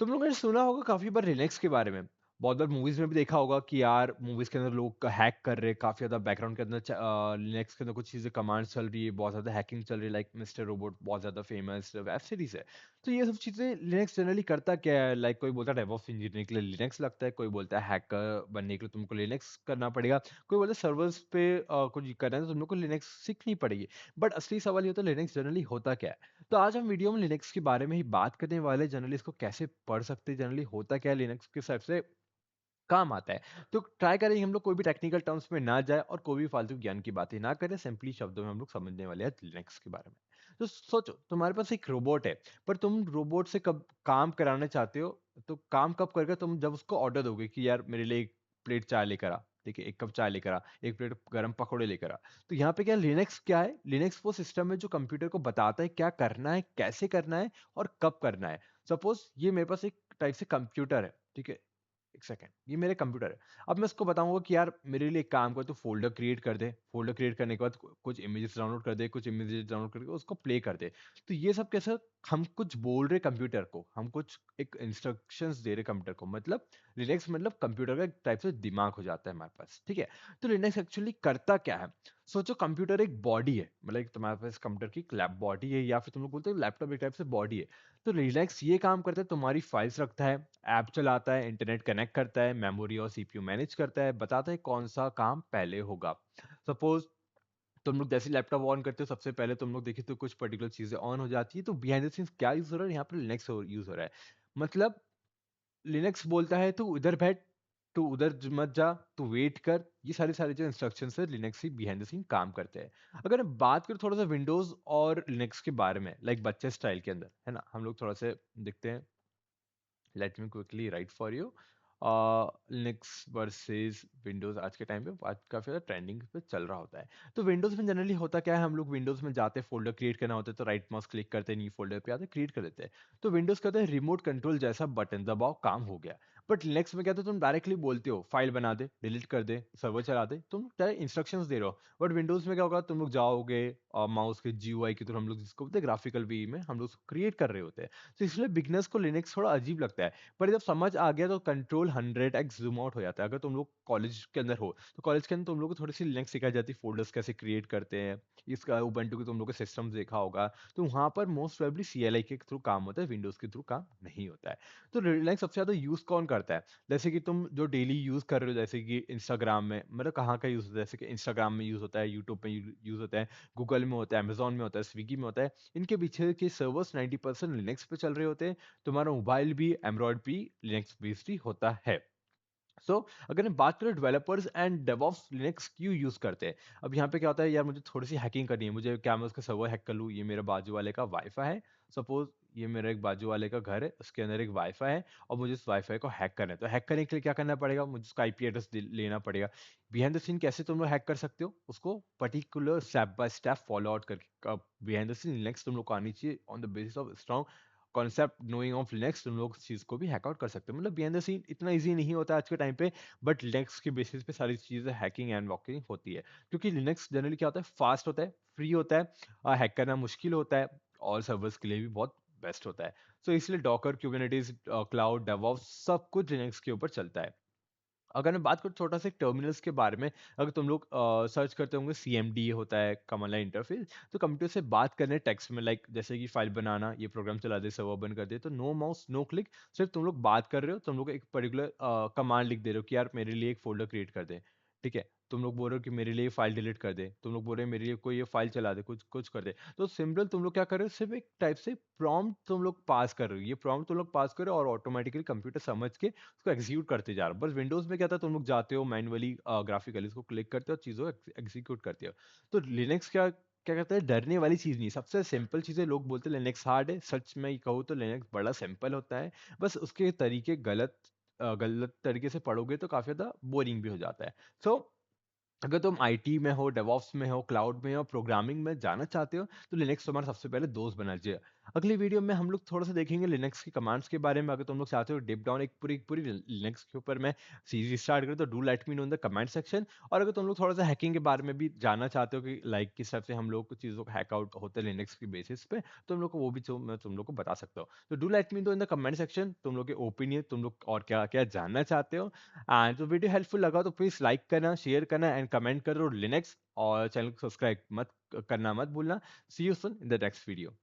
तुम लोगों ने सुना होगा काफी बार लिनक्स के बारे में। बहुत बार मूवीज में भी देखा होगा कि यार मूवीज के अंदर लोग हैक कर रहे हैं, काफी ज्यादा बैकग्राउंड के अंदर लिनक्स के अंदर कुछ चीजें कमांड चल रही है, बहुत ज्यादा हैकिंग चल रही है, लाइक मिस्टर रोबोट बहुत ज्यादा फेमस वेब सीरीज है। तो ये सब चीजें लिनक्स जनरली करता क्या है, लाइक कोई बोलता है डेवऑप्स इंजीनियरिंग के लिए लिनक्स लगता है, कोई बोलता है हैकर बनने के लिए तुमको लिनक्स करना पड़ेगा, कोई बोलता है सर्वर्स पे कुछ करना है तो तुम लोग को लिनक्स सीखनी पड़ेगी। बट असली सवाल ये होता है लिनक्स जनरली होता क्या है। तो आज हम वीडियो में लिनक्स के बारे में ही बात करने वाले, जनरली इसको कैसे पढ़ सकते हैं, जनरली होता क्या है, लिनक्स किस हिसाब से काम आता है। तो ट्राई करेंगे हम लोग कोई भी टेक्निकल टर्म्स में ना जाए और कोई भी फालतू ज्ञान की बातें ना करें, सिंपली शब्दों में हम लोग समझने वाले हैं लिनक्स के बारे में। तो सोचो तुम्हारे पास एक रोबोट है, पर तुम रोबोट से कब काम कराना चाहते हो, तो काम कब करेगा, तुम जब उसको ऑर्डर दोगे कि यार मेरे लिए एक प्लेट चाय लेकर आ, ठीक है, एक कप चाय लेकर आ, एक प्लेट गरम पकौड़े लेकर आ। तो यहाँ पे क्या लिनक्स क्या है, लिनक्स वो सिस्टम है जो कंप्यूटर को बताता है क्या करना है, कैसे करना है और कब करना है। सपोज ये मेरे पास एक टाइप से कंप्यूटर है, ठीक है, एक सेकेंड, ये मेरे कंप्यूटर है। अब मैं उसको बताऊंगा कि यार मेरे लिए एक काम कर, तो फोल्डर क्रिएट कर दे, फोल्डर क्रिएट करने के बाद कुछ इमेजेस डाउनलोड कर दे, कुछ इमेजेस डाउनलोड करके उसको प्ले कर दे। तो ये सब कैसे, हम कुछ बोल रहे कंप्यूटर को, हम कुछ एक इंस्ट्रक्शंस दे रहे कंप्यूटर को, मतलब लिनक्स मतलब कंप्यूटर का एक टाइप से दिमाग हो जाता है हमारे पास, ठीक है। तो लिनक्स एक्चुअली करता क्या है, सोचो कंप्यूटर एक बॉडी है, मतलब एक तुम्हारे पास कंप्यूटर की लैप बॉडी है, या फिर तुम लोग बोलते हो लैपटॉप एक टाइप से बॉडी है। तो लिनक्स ये काम करता है, तुम्हारी फाइल्स रखता है, ऐप चलाता है, इंटरनेट कनेक्ट करता है, मेमोरी और सीपीयू मैनेज करता है, बताता है कौन सा काम पहले होगा। सपोज तुम लोग जैसे लैपटॉप ऑन करते हो, सबसे पहले तुम लोग देखिए तो कुछ पर्टिकुलर चीजें ऑन हो जाती है, तो बिहाइंड द सीन्स क्या यूज हो रहा है, यहाँ पर लिनक्स यूज हो रहा है। मतलब लिनक्स बोलता है तू उधर बैठ, तू उधर मत जा, तू वेट कर, ये सारी सारी जो इंस्ट्रक्शंस है लिनक्स ही बिहाइंड द सीन काम करते हैं। अगर हम बात करें थोड़ा सा विंडोज और लिनक्स के बारे में, लाइक बच्चे स्टाइल के अंदर है ना, हम लोग थोड़ा सा देखते हैं। Let me quickly right for you. Linux versus Windows आज के टाइम पे आज काफी ज्यादा ट्रेंडिंग पे चल रहा होता है। तो विंडोज में जनरली होता क्या है, हम लोग विंडोज में जाते हैं, फोल्डर क्रिएट करना होता है तो राइट माउस क्लिक करते हैं, न्यू फोल्डर पे आते हैं, क्रिएट कर देते हैं। तो विंडोज कहते हैं रिमोट कंट्रोल जैसा बटन दबाओ काम हो गया। बट लिनक्स में क्या होता है, तुम डायरेक्टली बोलते हो फाइल बना दे, डिलीट कर दे, सर्वर चला दे, तुम डायरेक्ट इंस्ट्रक्शंस दे रहे हो। बट विंडोज में क्या होगा, तुम लोग जाओगे और माउस के जीयूआई के थ्रू, हम लोग जिसको बोलते हैं ग्राफिकल वे में, हम लोग क्रिएट कर रहे होते हैं। तो इसलिए बिगनर्स को लिनक्स थोड़ा अजीब लगता है। पर जब समझ आ गया तो कंट्रोल 100x जूम आउट हो जाता है। अगर तुम लोग कॉलेज के अंदर हो तो कॉलेज के अंदर तुम लोग को थोड़ी सी लिनक्स सिखाई जाती है, फोल्डर्स कैसे क्रिएट करते हैं, इसका उबंटू के तुम लोग को सिस्टम्स देखा होगा। तो वहां पर मोस्ट प्रोबेबली सीएलआई के थ्रू काम होता है, विंडोज के थ्रू काम नहीं होता है। तो लिनक्स सबसे ज्यादा यूज कौन करता है, जैसे कि तुम जो डेली यूज कर रहे हो, जैसे कि इंस्टाग्राम में, मतलब कहाँ का यूज होता है, जैसे कि इंस्टाग्राम में यूज होता है, यूट्यूब में यूज होता है, गूगल में होता है, अमेजोन में होता है, स्विगी में होता है। इनके पीछे के सर्वर्स 90% लिनक्स पे चल रहे होते हैं। तुम्हारा मोबाइल भी एंड्रॉयड भी लिनक्स बेस्ड ही होता है। सो अगर हम बात करें डेवलपर्स एंड डेवऑप्स लिनक्स क्यों यूज करते हैं। अब यहाँ पे क्या होता है, यार मुझे थोड़ी सी हैकिंग करनी है, मुझे क्या मैं उसका सर्वर हैक कर लूँ, ये मेरे बाजू वाले का वाईफाई है। सपोज ये मेरा एक बाजू वाले का घर है, उसके अंदर एक वाईफाई है और मुझे उस वाईफाई को हैक करना है। तो हैक करने के लिए क्या करना पड़ेगा, मुझे उसका आईपी एड्रेस लेना पड़ेगा। बिहाइंड द सीन कैसे तुम लोग हैक कर सकते हो उसको, particular step by step follow out करके। बिहाइंड द सीन लिनक्स तुम लोग को आनी चाहिए, on the basis of strong concept knowing of Linux तुम लोग इस चीज को भी हैक आउट कर सकते हो। मतलब बिहाइंड द सीन इतना इजी नहीं होता आज के टाइम पे, बट लिनक्स के बेसिस पे सारी चीजें हैकिंग एंड वॉकिंग होती है। क्योंकि लिनक्स जनरली क्या होता है, फास्ट होता है, फ्री होता है, हैक करना मुश्किल होता है और सर्वर्स के लिए भी बहुत बेस्ट होता है। सो इसलिए डॉकर, क्यूबरनेटिस, क्लाउड, डेवऑप्स सब कुछ लिनक्स के ऊपर चलता है। अगर मैं बात करूँ छोटा सा टर्मिनल्स के बारे में, अगर तुम लोग सर्च करते होंगे CMD होता है, कमांड लाइन इंटरफेस। तो कंप्यूटर से बात करने टेक्स्ट में, लाइक जैसे कि फाइल बनाना, ये प्रोग्राम चला दे, सर्वर बंद कर दे, तो नो माउस नो क्लिक, सिर्फ तुम लोग बात कर रहे हो, तुम लोग एक पर्टिकुलर कमांड लिख दे रहे हो कि यार मेरे लिए एक फोल्डर क्रिएट कर दे, ठीक है। तुम लोग बोल रहे हो कि मेरे लिए फाइल डिलीट कर दे, तुम लोग बोल रहे हो मेरे लिए कोई ये फाइल चला दे, कुछ कुछ कर दे। तो सिंपल तुम लोग क्या कर रहे हो, सिर्फ एक टाइप से प्रॉम्प्ट तुम लोग पास कर रहे हो, ये प्रॉम्प्ट तुम लोग पास कर रहे हो और ऑटोमेटिकली कंप्यूटर समझ के उसको एग्जीक्यूट करते जा रहे हो। बस विंडोज में क्या था, तुम लोग जाते हो मैन्युअली ग्राफिकली इसको क्लिक करते हो, चीजों को एग्जीक्यूट करते हो। तो लिनक्स क्या क्या कहते हैं, डरने वाली चीज नहीं, सबसे सिंपल चीजें। लोग बोलते हैं लिनक्स हार्ड है, सच में कहूँ तो लिनक्स बड़ा सिंपल होता है। बस उसके तरीके गलत तरीके से पढ़ोगे तो काफी ज्यादा बोरिंग भी हो जाता है। सो अगर तुम आईटी में हो, डेवऑप्स में हो, क्लाउड में हो, प्रोग्रामिंग में जाना चाहते हो, तो लिनक्स तुम्हारा सबसे पहले दोस्त बनना चाहिए। अगली वीडियो में हम लोग थोड़ा-सा देखेंगे लिनक्स की कमांड्स के बारे में। अगर तुम लोग चाहते हो डिप डाउन एक पूरी पूरी लिनक्स के ऊपर मैं सीरीज़ स्टार्ट करूँ, तो do let me know in the comment section. और अगर तुम लोग थोड़ा-सा हैकिंग के बारे में भी जानना चाहते हो कि लाइक किस तरह से हम लोग कुछ चीज़ों को हैक आउट होते हैं लिनक्स की बेसिस पे, तो तुम लोग को वो भी मैं तुम लोग को बता सकता हूँ। तो do let me know in the comment section तुम लोग के ओपिनियन, तुम लोग और क्या-क्या जानना चाहते हो। एंड तो वीडियो हेल्पफुल लगा तो प्लीज़ लाइक करना, शेयर करना एंड कमेंट करो लिनक्स, और चैनल को सब्सक्राइब करना मत भूलना। See you soon in the next video.